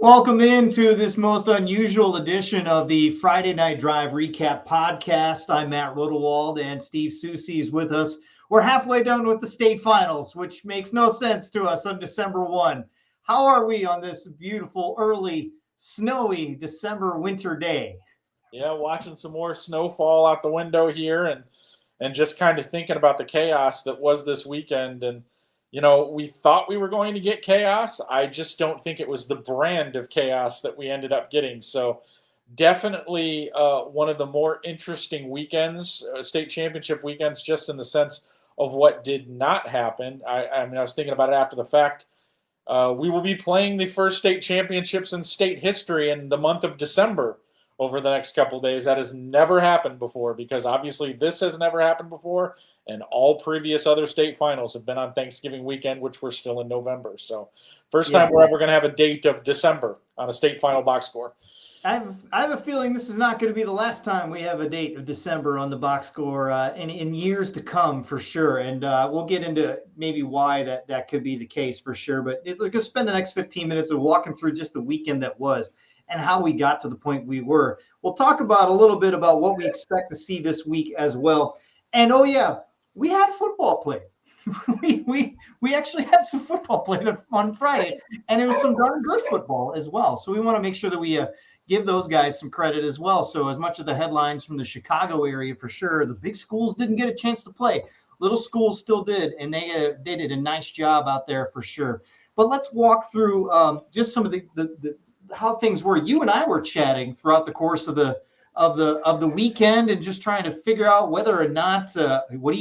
Welcome into this most unusual edition of the Friday Night Drive Recap Podcast. I'm Matt Rodewald, and Steve Souce is with us. We're halfway done with the state finals, which makes no sense to us on December 1. How are we on this beautiful, early, snowy December winter day? Yeah, watching some more snowfall out the window here and just kind of thinking about the chaos that was this weekend. And we thought we were going to get chaos. I just don't think it was the brand of chaos that we ended up getting. So definitely one of the more interesting weekends, state championship weekends, just in the sense of what did not happen. I was thinking about it after the fact. We will be playing the first state championships in state history in the month of December over the next couple of days. That has never happened before, because obviously this has never happened before. And all previous other state finals have been on Thanksgiving weekend, which we're still in November. So first time we're ever going to have a date of December on a state final box score. I have a feeling this is not going to be the last time we have a date of December on the box score in years to come, for sure. And we'll get into maybe why that could be the case for sure. But we're going to spend the next 15 minutes of walking through just the weekend that was and how we got to the point we were. We'll talk about a little bit about what we expect to see this week as well. And we had football played. we actually had some football played on Friday, and it was some darn good football as well. So we want to make sure that we give those guys some credit as well. So as much of the headlines from the Chicago area, for sure, the big schools didn't get a chance to play. Little schools still did, and they did a nice job out there for sure. But let's walk through just some of the how things were. You and I were chatting throughout the course of the weekend and just trying to figure out whether or not what are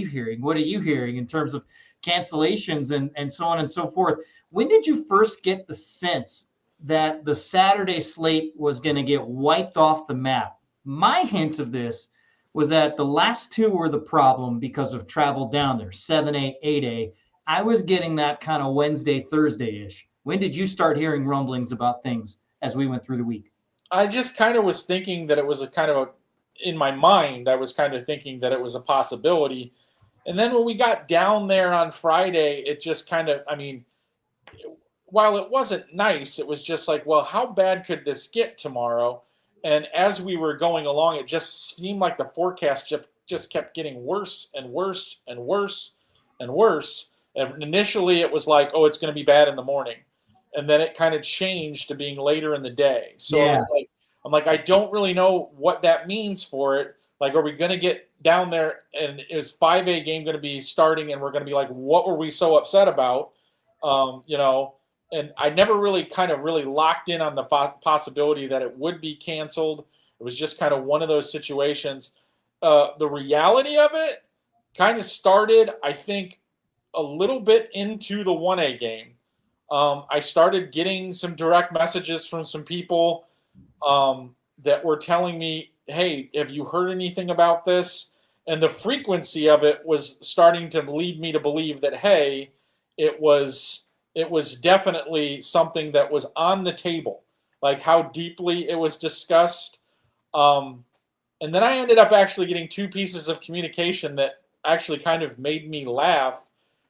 you hearing in terms of cancellations and so on and so forth. When did you first get the sense that the Saturday slate was going to get wiped off the map? My hint of this was that the last two were the problem because of travel down there, 7A, 8A. I was getting that kind of Wednesday, Thursday-ish. When did you start hearing rumblings about things as we went through the week? I just kind of was thinking that it was in my mind, I was kind of thinking that it was a possibility. And then when we got down there on Friday, it just kind of, while it wasn't nice, it was just like, well, how bad could this get tomorrow? And as we were going along, it just seemed like the forecast just kept getting worse and worse and worse and worse. And initially it was like, oh, it's going to be bad in the morning. And then it kind of changed to being later in the day. So yeah. I'm like, I don't really know what that means for it. Like, are we going to get down there and is 5A game going to be starting and we're going to be like, what were we so upset about? And I never really locked in on the possibility that it would be canceled. It was just kind of one of those situations. The reality of it kind of started, I think, a little bit into the 1A game. I started getting some direct messages from some people that were telling me, hey, have you heard anything about this? And the frequency of it was starting to lead me to believe that, hey, it was definitely something that was on the table, like how deeply it was discussed. And then I ended up actually getting two pieces of communication that actually kind of made me laugh.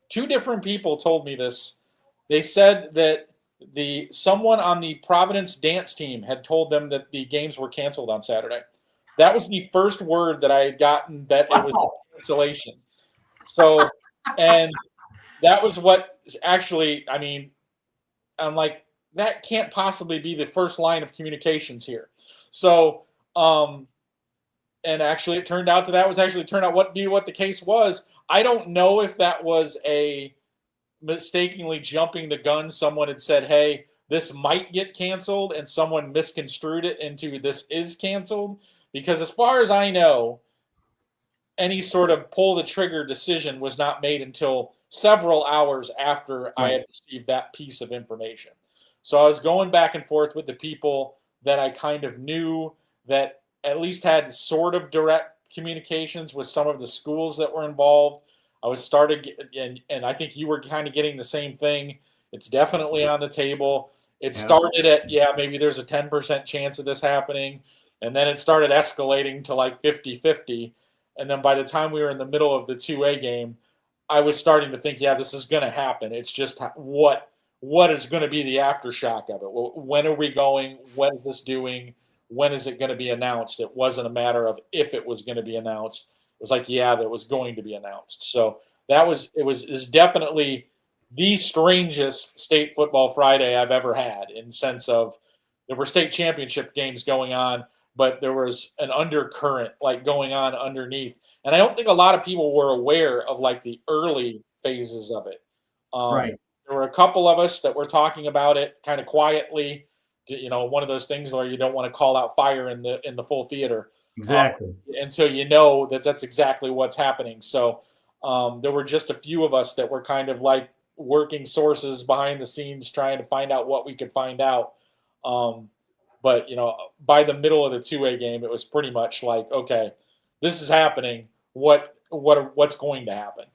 Two different people told me this. They said that someone on the Providence dance team had told them that the games were canceled on Saturday. That was the first word that I had gotten that it was a cancellation. So, and that was what actually, I'm like, that can't possibly be the first line of communications here. So, and actually it turned out what the case was. I don't know if that was a mistakenly jumping the gun. Someone had said, hey, this might get canceled, and someone misconstrued it into this is canceled. Because as far as I know, any sort of pull the trigger decision was not made until several hours after I had received that piece of information. So I was going back and forth with the people that I kind of knew that at least had sort of direct communications with some of the schools that were involved. I was and I think you were kind of getting the same thing. It's definitely on the table. It started at, maybe there's a 10% chance of this happening. And then it started escalating to like 50-50. And then by the time we were in the middle of the 2A game, I was starting to think, this is going to happen. It's just what what is going to be the aftershock of it. Well, when are we going? What is this doing? When is it going to be announced? It wasn't a matter of if it was going to be announced. It was like, yeah, that was going to be announced. So is definitely the strangest state football Friday I've ever had, in sense of there were state championship games going on, but there was an undercurrent like going on underneath. And I don't think a lot of people were aware of like the early phases of it. Right. There were a couple of us that were talking about it kind of quietly, one of those things where you don't want to call out fire in the full theater. Exactly. Until you know that that's exactly what's happening. So there were just a few of us that were kind of like working sources behind the scenes, trying to find out what we could find out. But by the middle of the 2A game, it was pretty much like, okay, this is happening. What's going to happen?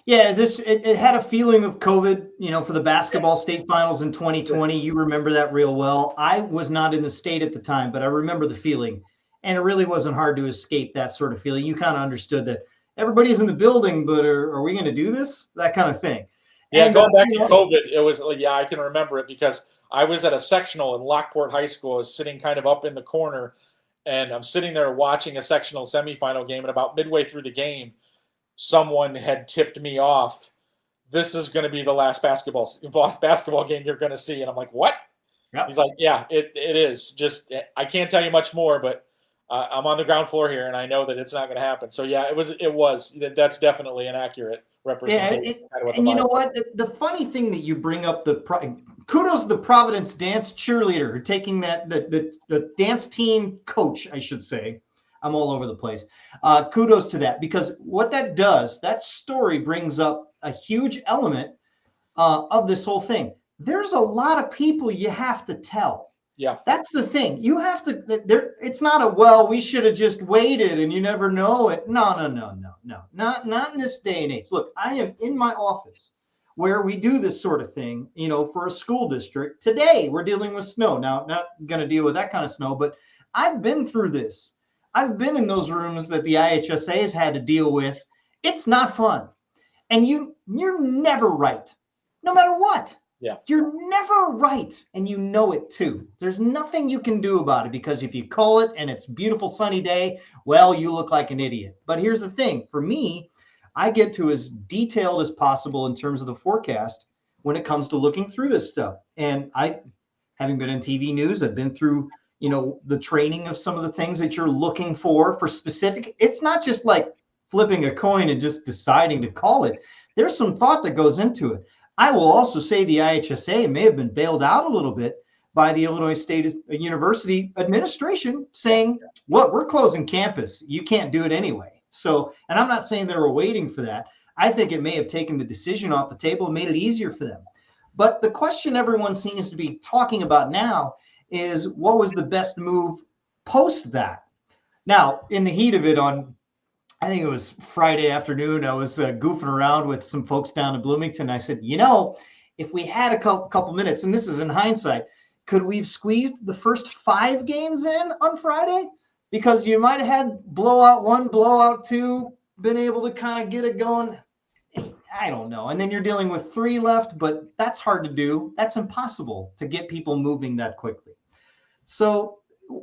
Yeah, it had a feeling of COVID, for the basketball state finals in 2020. You remember that real well. I was not in the state at the time, but I remember the feeling. And it really wasn't hard to escape that sort of feeling. You kind of understood that everybody's in the building, but are we going to do this? That kind of thing. Yeah, going back to COVID, it was, I can remember it because I was at a sectional in Lockport High School. I was sitting kind of up in the corner, and I'm sitting there watching a sectional semifinal game, and about midway through the game, someone had tipped me off. This is going to be the last basketball game you're going to see. And I'm like, what? Yep. He's like, yeah, it is. Just, I can't tell you much more, but I'm on the ground floor here, and I know that it's not going to happen. So yeah, that's definitely an accurate representation. Yeah, and you know what? The funny thing that you bring up, kudos to the Providence dance cheerleader taking the dance team coach, I should say. I'm all over the place. Kudos to that, because what that does, that story brings up a huge element of this whole thing. There's a lot of people you have to tell. Yeah, that's the thing. You have to. It's not we should have just waited and you never know it. No. Not in this day and age. Look, I am in my office where we do this sort of thing. For a school district. Today we're dealing with snow. Now, not going to deal with that kind of snow, but I've been through this. I've been in those rooms that the IHSA has had to deal with. It's not fun. And you're never right, no matter what. Yeah. You're never right. And you know it too. There's nothing you can do about it, because if you call it and it's a beautiful sunny day, well, you look like an idiot. But here's the thing. For me, I get to as detailed as possible in terms of the forecast when it comes to looking through this stuff. And having been in TV news, I've been through the training of some of the things that you're looking for specific. It's not just like flipping a coin and just deciding to call it. There's some thought that goes into it. I will also say the IHSA may have been bailed out a little bit by the Illinois State University administration saying, well, we're closing campus. You can't do it anyway. So, and I'm not saying they were waiting for that. I think it may have taken the decision off the table and made it easier for them. But the question everyone seems to be talking about now is, what was the best move post that? Now, in the heat of it I think it was Friday afternoon, I was goofing around with some folks down in Bloomington. I said, if we had a couple minutes, and this is in hindsight, could we have squeezed the first 5 games in on Friday? Because you might have had blowout 1, blowout 2, been able to kind of get it going. I don't know. And then you're dealing with 3 left, but that's hard to do. That's impossible to get people moving that quickly. So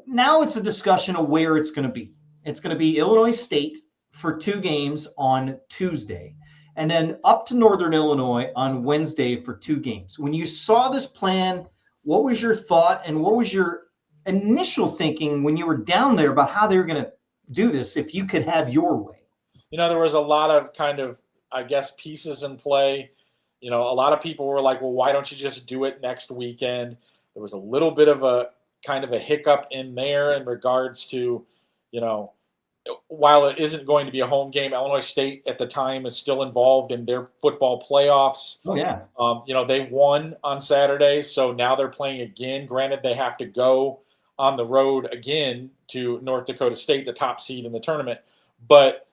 now it's a discussion of where it's going to be. It's going to be Illinois State for 2 games on Tuesday, and then up to Northern Illinois on Wednesday for 2 games. When you saw this plan, what was your thought, and what was your initial thinking when you were down there about how they were going to do this if you could have your way? There was a lot of kind of, I guess, pieces in play. A lot of people were like, well, why don't you just do it next weekend? There was a little bit of a kind of a hiccup in there in regards to, while it isn't going to be a home game, Illinois State at the time is still involved in their football playoffs. Oh, yeah. They won on Saturday, so now they're playing again. Granted, they have to go on the road again to North Dakota State, the top seed in the tournament. But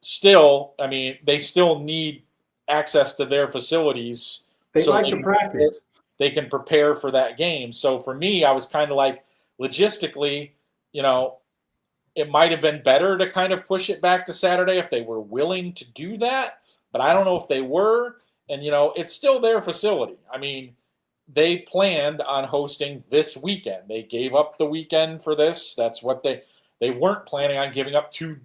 still, they still need access to their facilities. They like to practice. They can prepare for that game. So for me, I was kind of like, logistically, it might have been better to kind of push it back to Saturday if they were willing to do that, but I don't know if they were. And, it's still their facility. I mean, they planned on hosting this weekend. They gave up the weekend for this. That's what they weren't planning on giving up two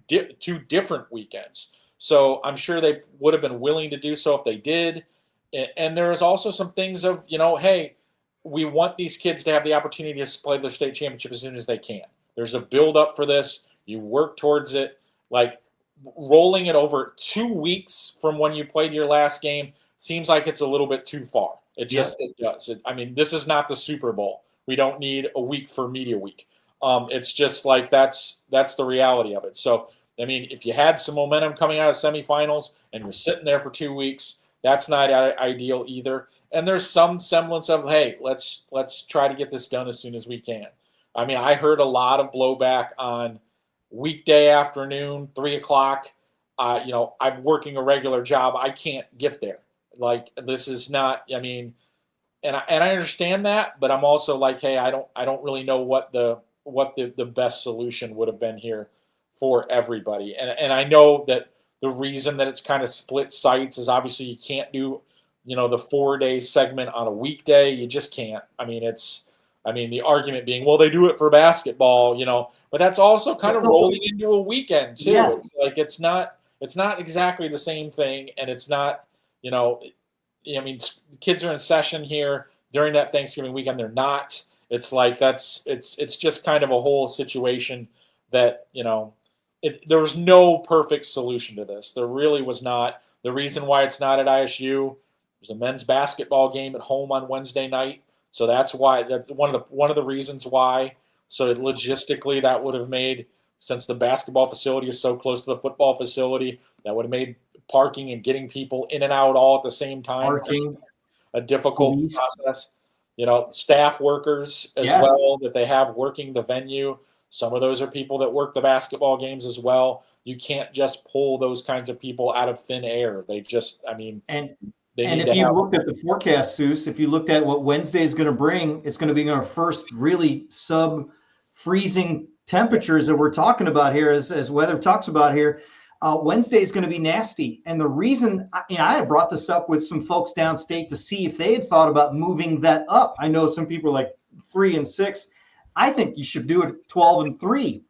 different weekends. So I'm sure they would have been willing to do so if they did. And there is also some things of, hey, we want these kids to have the opportunity to play their state championship as soon as they can. There's a build up for this. You work towards it. Like rolling it over 2 weeks from when you played your last game seems like it's a little bit too far. It does. This is not the Super Bowl. We don't need a week for media week. It's just like that's the reality of it. So, if you had some momentum coming out of semifinals and you're sitting there for 2 weeks, that's not ideal either. And there's some semblance of, hey, let's try to get this done as soon as we can. I heard a lot of blowback on weekday afternoon, 3:00. I'm working a regular job. I can't get there. Like, this is not, and I understand that, but I'm also like, hey, I don't really know what the best solution would have been here for everybody. And I know that the reason that it's kind of split sites is obviously you can't do, the 4-day segment on a weekday. You just can't. The argument being, well, they do it for basketball, but that's also kind of rolling into a weekend too. Yes. It's like, it's not exactly the same thing. And it's not, kids are in session here during that Thanksgiving weekend. They're not. It's like it's just kind of a whole situation that, there was no perfect solution to this. There really was not. The reason why it's not at ISU, there's a men's basketball game at home on Wednesday night. So that's why, that's one of the reasons why. So logistically, that would have made, since the basketball facility is so close to the football facility, that would have made parking and getting people in and out all at the same time a difficult process. Staff workers as well that they have working the venue. Some of those are people that work the basketball games as well. You can't just pull those kinds of people out of thin air. They just, And if you looked at the forecast, Souce, if you looked at what Wednesday is going to bring, it's going to be our first really sub-freezing temperatures that we're talking about here, as weather talks about here. Wednesday is going to be nasty. And the reason, I had brought this up with some folks downstate to see if they had thought about moving that up. I know some people are like 3 and 6. I think you should do it 12 and 3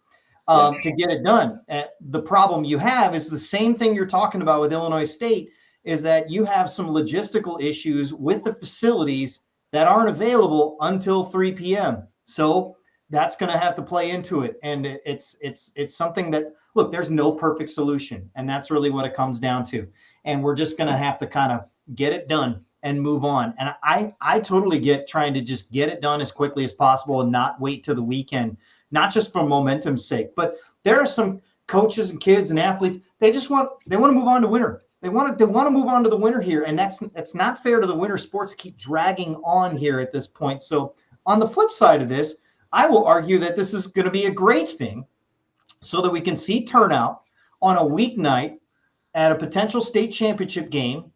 to get it done. The problem you have is the same thing you're talking about with Illinois State, is that you have some logistical issues with the facilities that aren't available until 3 p.m. So that's going to have to play into it. And it's something that, look, there's no perfect solution. And that's really what it comes down to. And we're just going to have to kind of get it done and move on. And I totally get trying to just get it done as quickly as possible and not wait till the weekend, not just for momentum's sake, but there are some coaches and kids and athletes, they want to move on to winter. They want to move on to the winter here. And that's not fair to the winter sports to keep dragging on here at this point. So on the flip side of this, I will argue that this is going to be a great thing so that we can see turnout on a weeknight at a potential state championship game.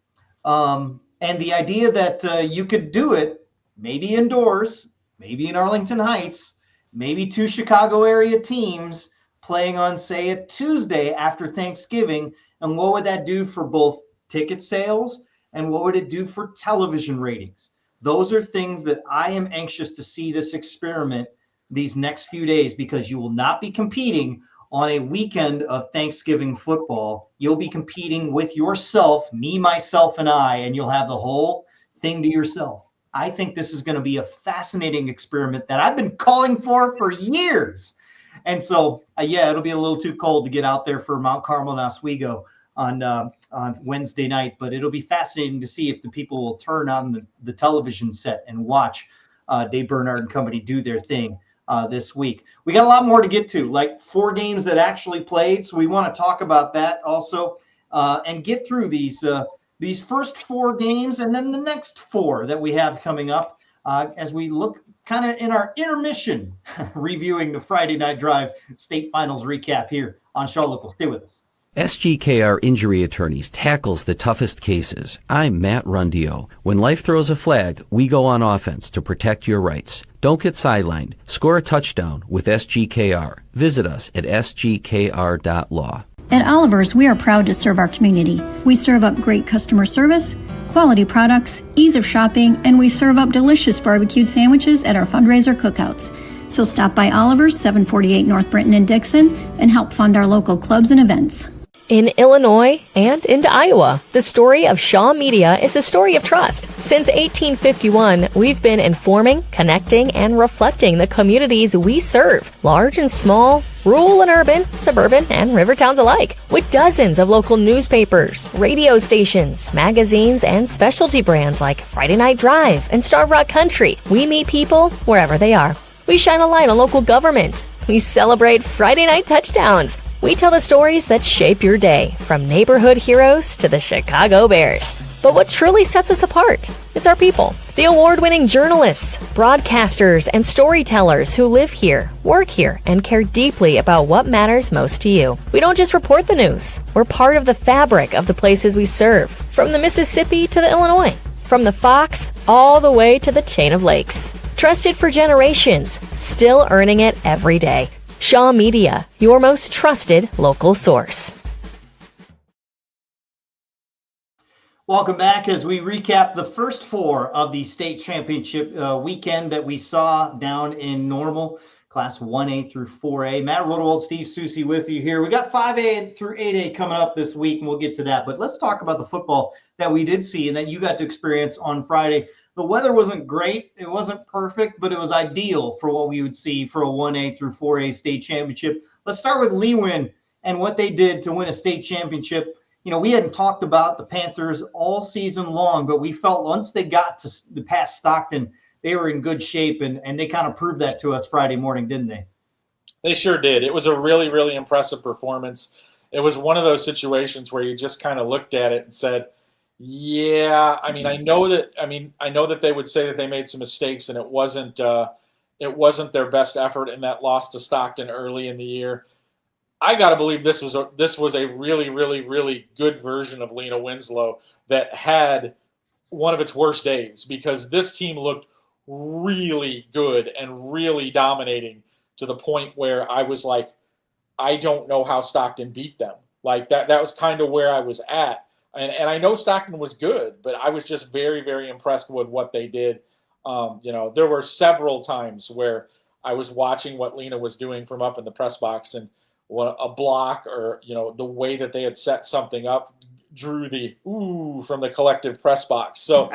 And the idea that you could do it maybe indoors, maybe in Arlington Heights, maybe 2 Chicago area teams playing on, say, a Tuesday after Thanksgiving. And what would that do for both ticket sales and what would it do for television ratings? Those are things that I am anxious to see this experiment these next few days, because you will not be competing on a weekend of Thanksgiving football. You'll be competing with yourself, me, myself, and I, and you'll have the whole thing to yourself. I think this is going to be a fascinating experiment that I've been calling for years. And so, it'll be a little too cold to get out there for Mount Carmel and Oswego on Wednesday night, but it'll be fascinating to see if the people will turn on the television set and watch Dave Bernard and company do their thing this week. We got a lot more to get to, like 4 games that actually played. So we want to talk about that also and get through these first 4 games and then the next 4 that we have coming up as we look kind of in our intermission, reviewing the Friday Night Drive state finals recap here on Shaw Local. Stay with us. SGKR Injury Attorneys tackles the toughest cases. I'm Matt Rundio. When life throws a flag, we go on offense to protect your rights. Don't get sidelined. Score a touchdown with SGKR. Visit us at sgkr.law. At Oliver's, we are proud to serve our community. We serve up great customer service, quality products, ease of shopping, and we serve up delicious barbecued sandwiches at our fundraiser cookouts. So stop by Oliver's, 748 North Britton in Dixon, and help fund our local clubs and events. In Illinois and into Iowa, the story of Shaw Media is a story of trust. Since 1851, we've been informing, connecting, and reflecting the communities we serve, large and small, rural and urban, suburban, and river towns alike. With dozens of local newspapers, radio stations, magazines, and specialty brands like Friday Night Drive and Starve Rock Country, we meet people wherever they are. We shine a light on local government. We celebrate Friday night touchdowns. We tell the stories that shape your day, from neighborhood heroes to the Chicago Bears. But what truly sets us apart? It's our people. The award-winning journalists, broadcasters, and storytellers who live here, work here, and care deeply about what matters most to you. We don't just report the news. We're part of the fabric of the places we serve, from the Mississippi to the Illinois, from the Fox all the way to the chain of lakes. Trusted for generations, still earning it every day. Shaw Media, your most trusted local source. Welcome back as we recap the first four of the state championship weekend that we saw down in Normal, Class 1A through 4A. Matt Rodewald, Steve Souce with you here. We got 5A through 8A coming up this week, and we'll get to that. But let's talk about the football that we did see and that you got to experience on Friday. The weather wasn't great. It wasn't perfect, but it was ideal for what we would see for a 1A through 4A state championship. Let's start with Lewin and what they did to win a state championship. You know, we hadn't talked about the Panthers all season long, but we felt once they got to past Stockton, they were in good shape, and they kind of proved that to us Friday morning, didn't they? They sure did. It was a really, really impressive performance. It was one of those situations where you just kind of looked at it and said, yeah, I know that they would say that they made some mistakes and it wasn't their best effort in that loss to Stockton early in the year. I got to believe this was a really, really, really good version of Lena Winslow that had one of its worst days, because this team looked really good and really dominating to the point where I was like, I don't know how Stockton beat them. Like that was kind of where I was at. And I know Stockton was good, but I was just very, very impressed with what they did. There were several times where I was watching what Lena was doing from up in the press box, and a block or, the way that they had set something up drew the ooh from the collective press box. So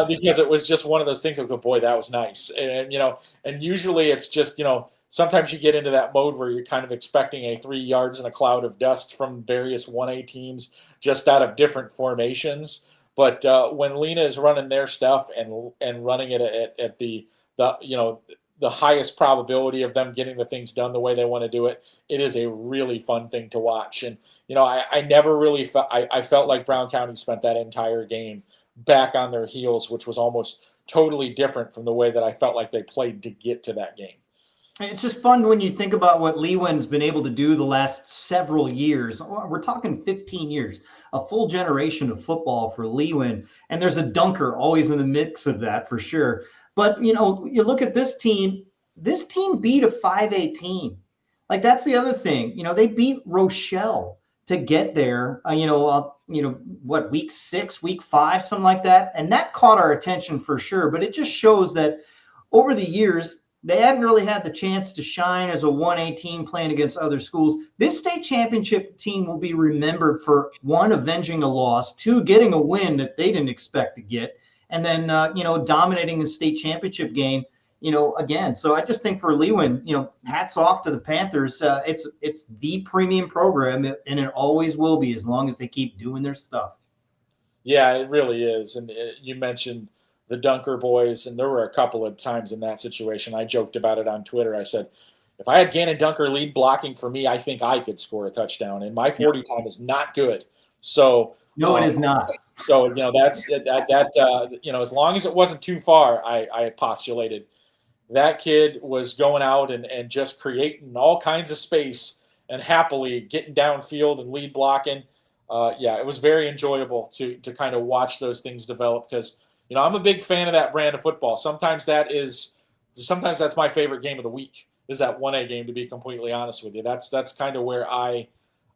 because it was just one of those things that go, boy, that was nice. And usually it's just, sometimes you get into that mode where you're kind of expecting a 3 yards in a cloud of dust from various 1A teams just out of different formations. But when Lena is running their stuff and running it at the highest probability of them getting the things done the way they want to do it, it is a really fun thing to watch. And, I never really felt, I felt like Brown County spent that entire game back on their heels, which was almost totally different from the way that I felt like they played to get to that game. It's just fun when you think about what Lewin's been able to do the last several years. We're talking 15 years, a full generation of football for Lewin. And there's a dunker always in the mix of that for sure. But, you look at this team beat a 5A team. Like, that's the other thing. They beat Rochelle to get there, week 6, week 5, something like that. And that caught our attention for sure. But it just shows that over the years, they hadn't really had the chance to shine as a 1A team playing against other schools. This state championship team will be remembered for, 1, avenging a loss, 2, getting a win that they didn't expect to get, and then, dominating the state championship game, again. So I just think for Lewin, hats off to the Panthers. It's the premium program, and it always will be as long as they keep doing their stuff. Yeah, it really is. And you mentioned the Dunker boys, and there were a couple of times in that situation. I joked about it on Twitter. I said, if I had Gannon Dunker lead blocking for me, I think I could score a touchdown. And my 40 time is not good. So no, it is not. So that's that. As long as it wasn't too far, I postulated that kid was going out and just creating all kinds of space and happily getting downfield and lead blocking. It was very enjoyable to kind of watch those things develop, because I'm a big fan of that brand of football. Sometimes that's my favorite game of the week, is that 1A game, to be completely honest with you. That's kind of where I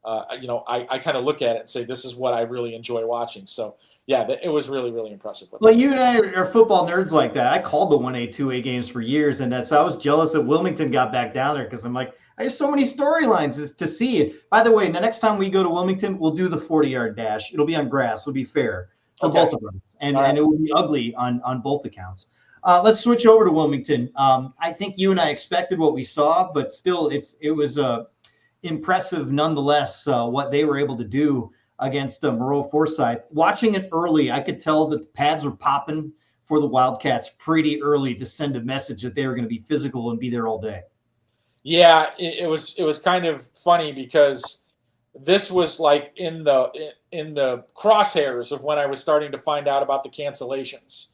kind of look at it and say, this is what I really enjoy watching. So, yeah, it was really, really impressive. Well, you and I are football nerds like that. I called the 1A, 2A games for years, and I was jealous that Wilmington got back down there because I'm like, there's so many storylines to see. By the way, the next time we go to Wilmington, we'll do the 40-yard dash. It'll be on grass. It'll be fair for both of us, and it will be ugly on both accounts. Let's switch over to Wilmington. I think you and I expected what we saw, but still, it was impressive nonetheless what they were able to do against Moreau Forsyth. Watching it early, I could tell that the pads were popping for the Wildcats pretty early to send a message that they were going to be physical and be there all day. Yeah, it was kind of funny because this was like in the crosshairs of when I was starting to find out about the cancellations,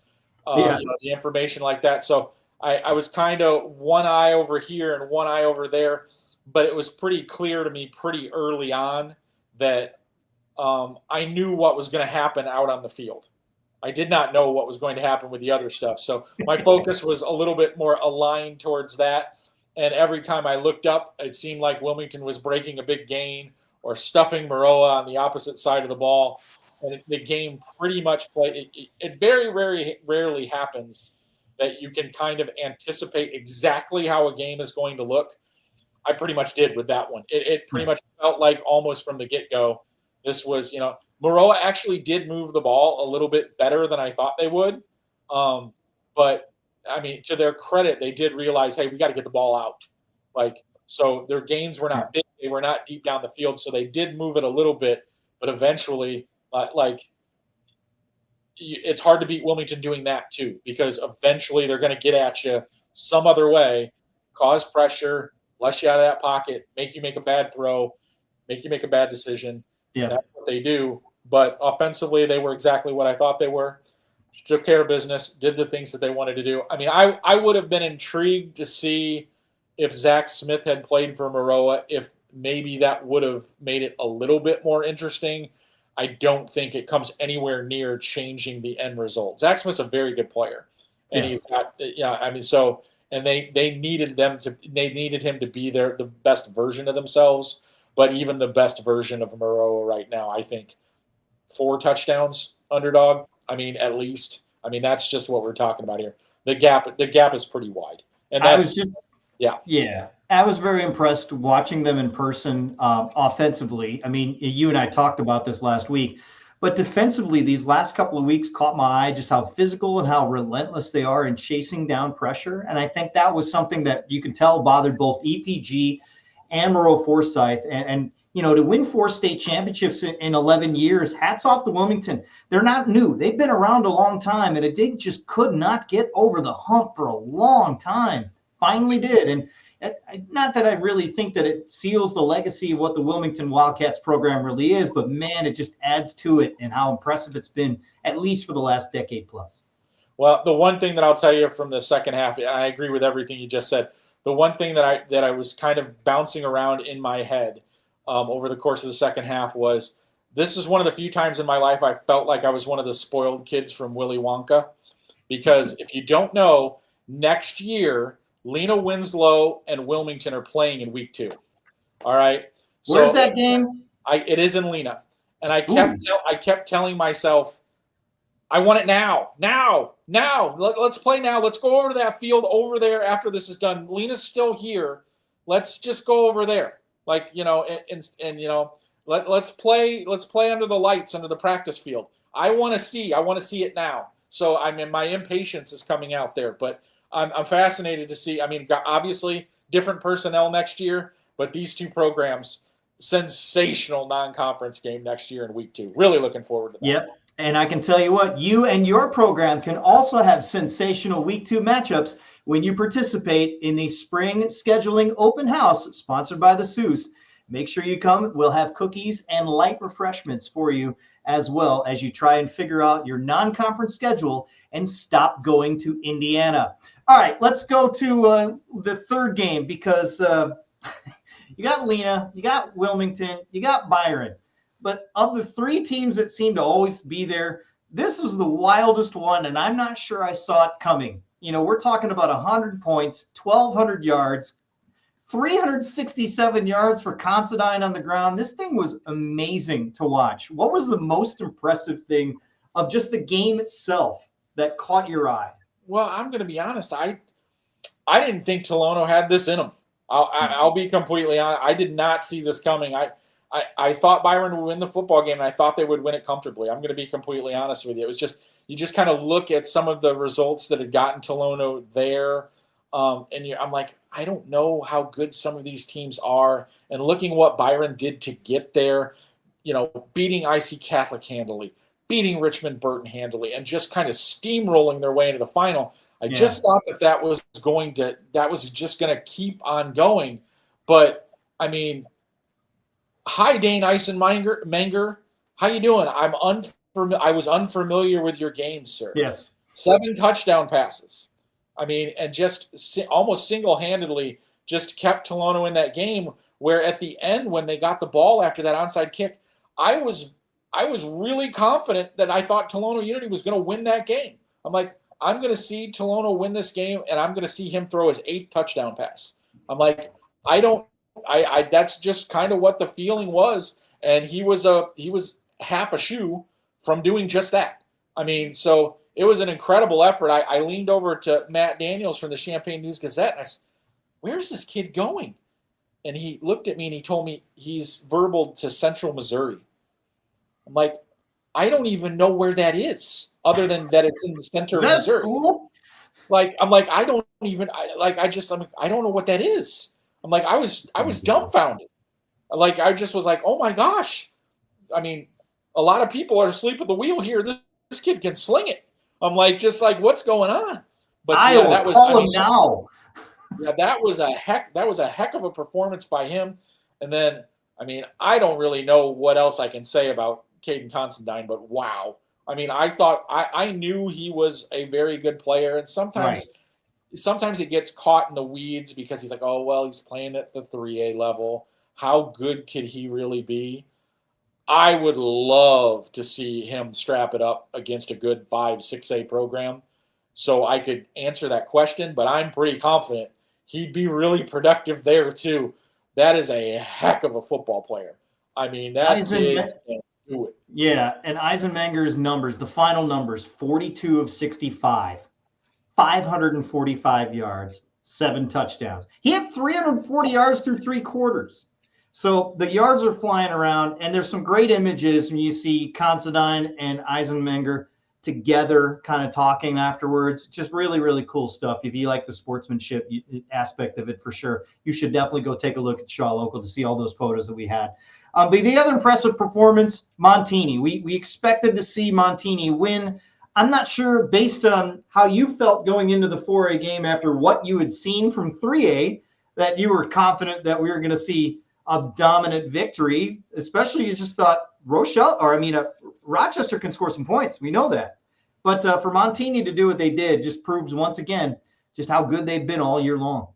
the information like that. So I was kind of one eye over here and one eye over there, but it was pretty clear to me pretty early on that I knew what was going to happen out on the field. I did not know what was going to happen with the other stuff. So my focus was a little bit more aligned towards that. And every time I looked up, it seemed like Wilmington was breaking a big gain or stuffing Moreau on the opposite side of the ball. And the game pretty much played. It very, very rarely happens that you can kind of anticipate exactly how a game is going to look. I pretty much did with that one. It pretty much felt like almost from the get-go, this was, Moreau actually did move the ball a little bit better than I thought they would. But, I mean, to their credit, they did realize, hey, we got to get the ball out. So their gains were not big. They were not deep down the field. So they did move it a little bit. But eventually, it's hard to beat Wilmington doing that too, because eventually they're going to get at you some other way, cause pressure, flush you out of that pocket, make you make a bad throw, make you make a bad decision. Yeah, that's what they do. But offensively, they were exactly what I thought they were. Took care of business, did the things that they wanted to do. I mean, I would have been intrigued to see if Zach Smith had played for Moreau, if maybe that would have made it a little bit more interesting. I don't think it comes anywhere near changing the end result. Zach Smith's a very good player, and he's got, and they needed him to be the best version of themselves. But even the best version of Moreau right now, I think 4 touchdowns underdog. I mean, at least. I mean, that's just what we're talking about here. The gap is pretty wide. And I was very impressed watching them in person offensively. I mean, you and I talked about this last week, but defensively, these last couple of weeks caught my eye just how physical and how relentless they are in chasing down pressure. And I think that was something that you can tell bothered both EPG and Moreau Forsyth. And to win 4 state championships in 11 years, hats off to Wilmington. They're not new. They've been around a long time, and they just could not get over the hump for a long time. Finally did. And not that I really think that it seals the legacy of what the Wilmington Wildcats program really is, but man, it just adds to it and how impressive it's been, at least for the last decade plus. Well, the one thing that I'll tell you from the second half, I agree with everything you just said. The one thing that I was kind of bouncing around in my head over the course of the second half was, this is one of the few times in my life I felt like I was one of the spoiled kids from Willy Wonka. Because if you don't know, next year, Lena Winslow and Wilmington are playing in week 2. All right. So where's that game? It is in Lena. And I kept telling myself, I want it now. Let's play now. Let's go over to that field over there after this is done. Lena's still here. Let's just go over there. Let's play under the lights, under the practice field. I want to see it now. So my impatience is coming out there, but I'm fascinated to see. I mean, obviously different personnel next year, but these two programs, sensational non-conference game next year in week 2. Really looking forward to that. Yep. And I can tell you what, you and your program can also have sensational week 2 matchups when you participate in the spring scheduling open house sponsored by the Souce. Make sure you come. We'll have cookies and light refreshments for you as well as you try and figure out your non-conference schedule and stop going to Indiana. All right, let's go to the third game because you got Lena, you got Wilmington, you got Byron. But of the 3 teams that seem to always be there, this was the wildest one, and I'm not sure I saw it coming. We're talking about 100 points, 1,200 yards, 367 yards for Considine on the ground. This thing was amazing to watch. What was the most impressive thing of just the game itself that caught your eye? Well, I'm going to be honest. I didn't think Tolono had this in him. I'll be completely honest. I did not see this coming. I thought Byron would win the football game, and I thought they would win it comfortably. I'm going to be completely honest with you. It was just, you just kind of look at some of the results that had gotten Tolono there, and I'm like, I don't know how good some of these teams are. And looking what Byron did to get there, beating IC Catholic handily, beating Richmond Burton handily, and just kind of steamrolling their way into the final. I just thought that was just going to keep on going. But, I mean, hi, Dane Eisenmenger. How you doing? I was unfamiliar with your game, sir. Yes. 7 touchdown passes. I mean, and just almost single-handedly just kept Tolono in that game, where at the end when they got the ball after that onside kick, I was really confident that I thought Tolono Unity was going to win that game. I'm like, I'm going to see Tolono win this game, and I'm going to see him throw his 8th touchdown pass. I'm like, that's just kind of what the feeling was, and he was half a shoe from doing just that. I mean, so it was an incredible effort. I leaned over to Matt Daniels from the Champaign News-Gazette, and I said, where's this kid going? And he looked at me and he told me he's verbal to Central Missouri. I'm like, I don't even know where that is, other than that it's in the center of Missouri. Cool? I'm like, I don't know what that is. I'm like, I was dumbfounded. Like, I just was like, oh my gosh. I mean, a lot of people are asleep at the wheel here. This kid can sling it. I'm like, what's going on? But that was, call him now. Yeah, that was a heck of a performance by him. And then, I mean, I don't really know what else I can say about Caden Considine, but wow. I mean, I knew he was a very good player, and sometimes it gets caught in the weeds because he's like, oh, well, he's playing at the 3A level. How good could he really be? I would love to see him strap it up against a good 5-6A program so I could answer that question, but I'm pretty confident he'd be really productive there too. That is a heck of a football player. I mean, that kid can do it. Yeah, and Eisenmenger's numbers, the final numbers, 42 of 65, 545 yards, 7 touchdowns. He had 340 yards through 3 quarters. So the yards are flying around, and there's some great images when you see Considine and Eisenmenger together kind of talking afterwards. Just really, really cool stuff. If you like the sportsmanship aspect of it, for sure, you should definitely go take a look at Shaw Local to see all those photos that we had. But the other impressive performance, Montini. We expected to see Montini win. I'm not sure, based on how you felt going into the 4A game after what you had seen from 3A, that you were confident that we were going to see a dominant victory, especially you just thought Rochester can score some points. We know that. But for Montini to do what they did just proves once again just how good they've been all year long.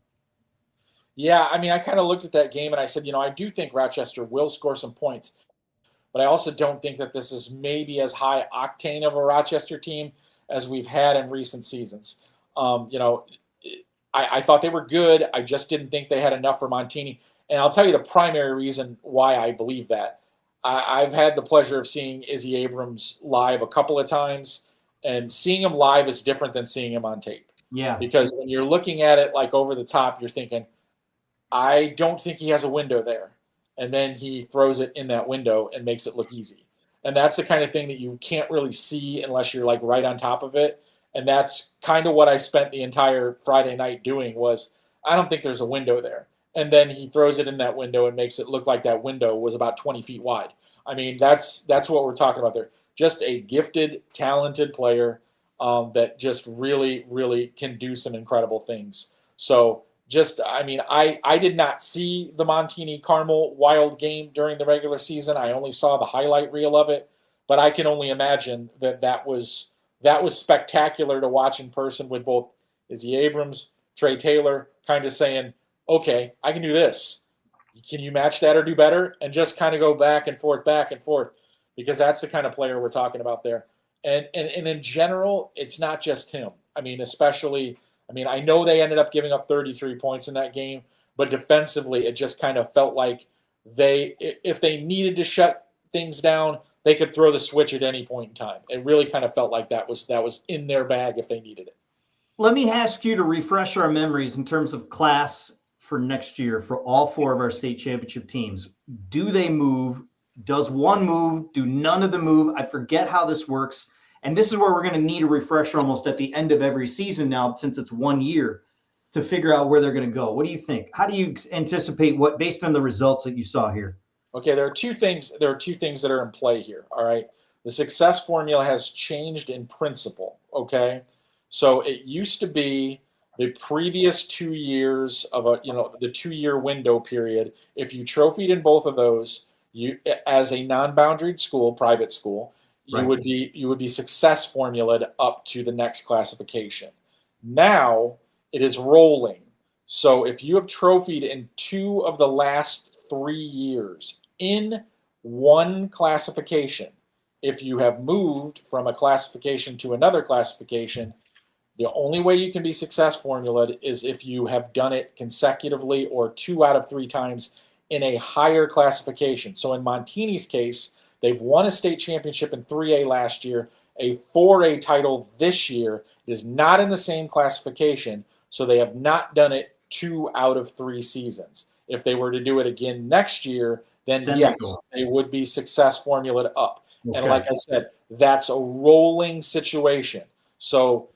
Yeah, I mean, I kind of looked at that game and I said, I do think Rochester will score some points, but I also don't think that this is maybe as high octane of a Rochester team as we've had in recent seasons. I thought they were good. I just didn't think they had enough for Montini. And I'll tell you the primary reason why I believe that. I've had the pleasure of seeing Izzy Abrams live a couple of times, and seeing him live is different than seeing him on tape. Yeah. Because when you're looking at it like over the top, you're thinking, I don't think he has a window there. And then he throws it in that window and makes it look easy. And that's the kind of thing that you can't really see unless you're like right on top of it. And that's kind of what I spent the entire Friday night doing was, I don't think there's a window there. And then he throws it in that window and makes it look like that window was about 20 feet wide. I mean, that's what we're talking about there. Just a gifted, talented player that just really, really can do some incredible things. So I did not see the Montini Carmel Wild game during the regular season. I only saw the highlight reel of it, but I can only imagine that was spectacular to watch in person with both Izzy Abrams, Trey Taylor, kind of saying, okay, I can do this. Can you match that or do better? And just kind of go back and forth, because that's the kind of player we're talking about there. And in general, it's not just him. I mean, I know they ended up giving up 33 points in that game, but defensively, it just kind of felt like if they needed to shut things down, they could throw the switch at any point in time. It really kind of felt like that was in their bag if they needed it. Let me ask you to refresh our memories in terms of class for next year for all 4 of our state championship teams. Do they move? Does one move? Do none of them move? I forget how this works. And this is where we're going to need a refresher almost at the end of every season now, since it's 1 year, to figure out where they're going to go. What do you think? How do you anticipate what, based on the results that you saw here? Okay, there are two things that are in play here. All right. The success formula has changed in principle. Okay. So it used to be the previous 2 years of the 2-year window period. If you trophied in both of those, you, as a non-boundaried school, private school, you would be success formulaed up to the next classification. Now it is rolling. So if you have trophied in 2 of the last 3 years in one classification, if you have moved from a classification to another classification, the only way you can be success formulated is if you have done it consecutively or 2 out of 3 times in a higher classification. So in Montini's case, they've won a state championship in 3A last year, a 4A title this year. It is not in the same classification, so they have not done it 2 out of 3 seasons. If they were to do it again next year, then yes, they would be success formulated up. Okay. And like I said, that's a rolling situation. So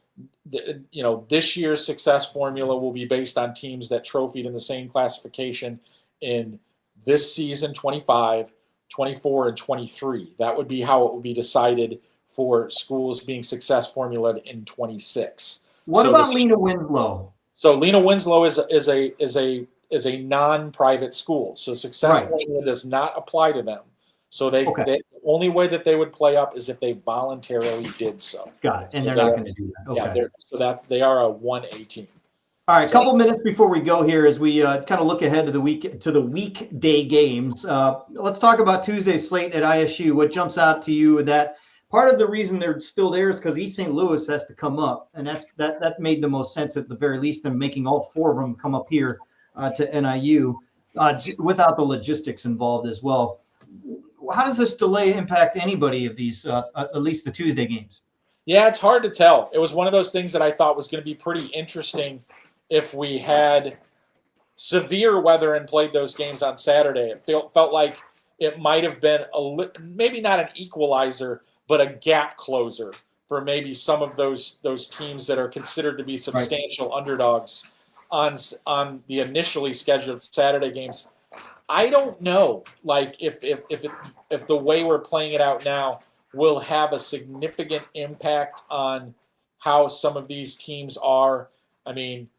this year's success formula will be based on teams that trophied in the same classification in this season, 25, 24, and 23. That would be how it would be decided for schools being success formulated in 26. What about Lena Winslow? So Lena Winslow is a non-private school. So success formula does not apply to them. So the only way that they would play up is if they voluntarily did so. Got it. And they're not going to do that. Okay. Yeah, so that they are a 1A team. All right, a couple minutes before we go here, as we kind of look ahead to the weekday games. Let's talk about Tuesday's slate at ISU. What jumps out to you with that? Part of the reason they're still there is because East St. Louis has to come up, and that made the most sense at the very least. Them making all 4 of them come up here to NIU without the logistics involved as well. How does this delay impact anybody of these, at least the Tuesday games? Yeah, it's hard to tell. It was one of those things that I thought was going to be pretty interesting if we had severe weather and played those games on Saturday. It felt like it might have been maybe not an equalizer, but a gap closer for maybe some of those teams that are considered to be substantial underdogs on the initially scheduled Saturday games. I don't know, like if the way we're playing it out now will have a significant impact on how some of these teams are. I mean,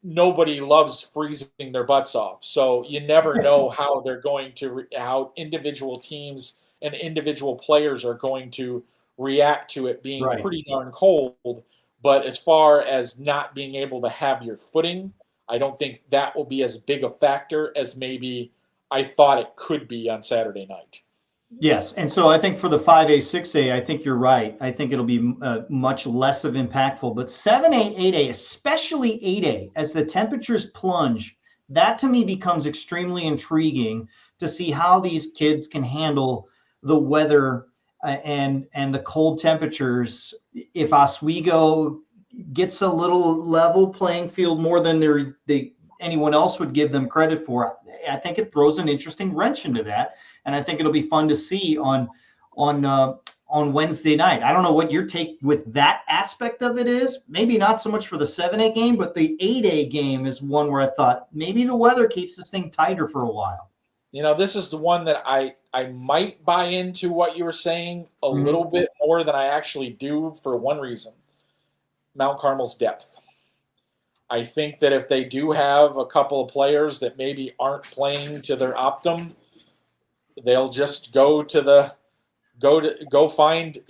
nobody loves freezing their butts off, so you never know how they're going to how individual teams and individual players are going to react to it being pretty darn cold. But as far as not being able to have your footing, I don't think that will be as big a factor as maybe I thought it could be on Saturday night. Yes, and so I think for the 5A, 6A, I think you're right. I think it'll be much less of impactful. But 7A, 8A, especially 8A, as the temperatures plunge, that to me becomes extremely intriguing to see how these kids can handle the weather and the cold temperatures. If Oswego gets a little level playing field more than anyone else would give them credit for, I think it throws an interesting wrench into that. And I think it'll be fun to see on Wednesday night. I don't know what your take with that aspect of it is. Maybe not so much for the 7A game, but the 8A game is one where I thought maybe the weather keeps this thing tighter for a while. This is the one that I might buy into what you were saying a little bit more than I actually do for one reason. Mount Carmel's depth. I think that if they do have a couple of players that maybe aren't playing to their optimum, they'll just go find,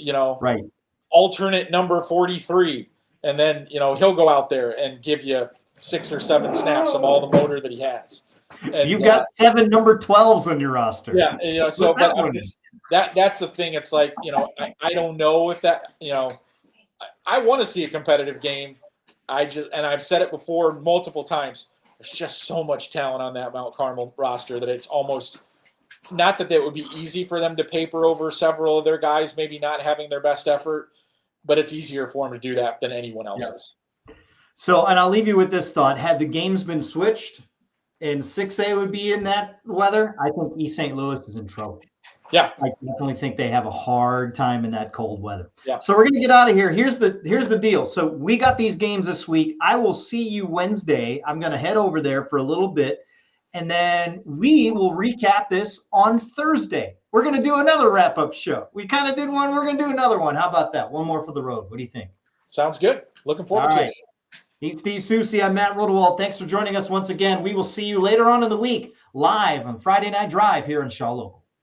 alternate number 43. And then, he'll go out there and give you 6 or 7 snaps of all the motor that he has. And you've got 7 number 12s on your roster. Yeah. That's the thing. It's like, I don't know if that, I want to see a competitive game. And I've said it before multiple times. There's just so much talent on that Mount Carmel roster that it's almost Not that it would be easy for them to paper over several of their guys, maybe not having their best effort, but it's easier for them to do that than anyone else's. So, and I'll leave you with this thought. Had the games been switched and 6A would be in that weather, I think East St. Louis is in trouble. Yeah. I definitely think they have a hard time in that cold weather. Yeah. So we're going to get out of here. Here's the deal. So we got these games this week. I will see you Wednesday. I'm going to head over there for a little bit, and then we will recap this on Thursday. We're going to do another wrap-up show. We kind of did one. We're going to do another one. How about that? One more for the road. What do you think? Sounds good. Looking forward to it. He's Steve Souce. I'm Matt Rodewald. Thanks for joining us once again. We will see you later on in the week live on Friday Night Drive here in Shaw Local.